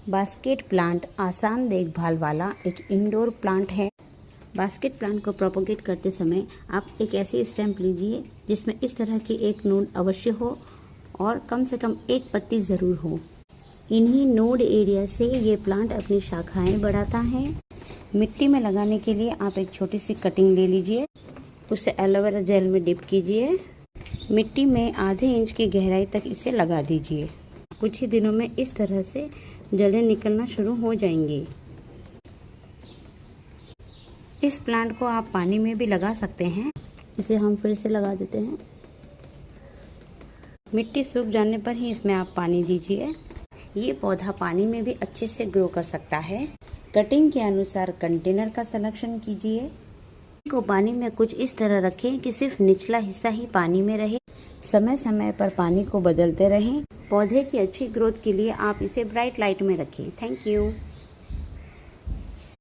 Basket plant आसान देखभाल वाला एक इंडोर प्लांट है। बास्केट प्लांट को प्रोपोगेट करते समय आप एक ऐसी स्टैम्प लीजिए जिसमें इस तरह की एक नोड अवश्य हो और कम से कम एक पत्ती ज़रूर हो। इन्हीं नोड एरिया से ये प्लांट अपनी शाखाएं बढ़ाता है। मिट्टी में लगाने के लिए आप एक छोटी सी कटिंग ले लीजिए, उसे एलोवेरा जेल में डिप कीजिए, मिट्टी में आधे इंच की गहराई तक इसे लगा दीजिए। कुछ ही दिनों में इस तरह से जड़ें निकलना शुरू हो जाएंगी। इस प्लांट को आप पानी में भी लगा सकते हैं। इसे हम फिर से लगा देते हैं। मिट्टी सूख जाने पर ही इसमें आप पानी दीजिए। ये पौधा पानी में भी अच्छे से ग्रो कर सकता है। कटिंग के अनुसार कंटेनर का सिलेक्शन कीजिए। को पानी में कुछ इस तरह रखें कि सिर्फ निचला हिस्सा ही पानी में रहे। समय समय पर पानी को बदलते रहें। पौधे की अच्छी ग्रोथ के लिए आप इसे ब्राइट लाइट में रखें। Thank you.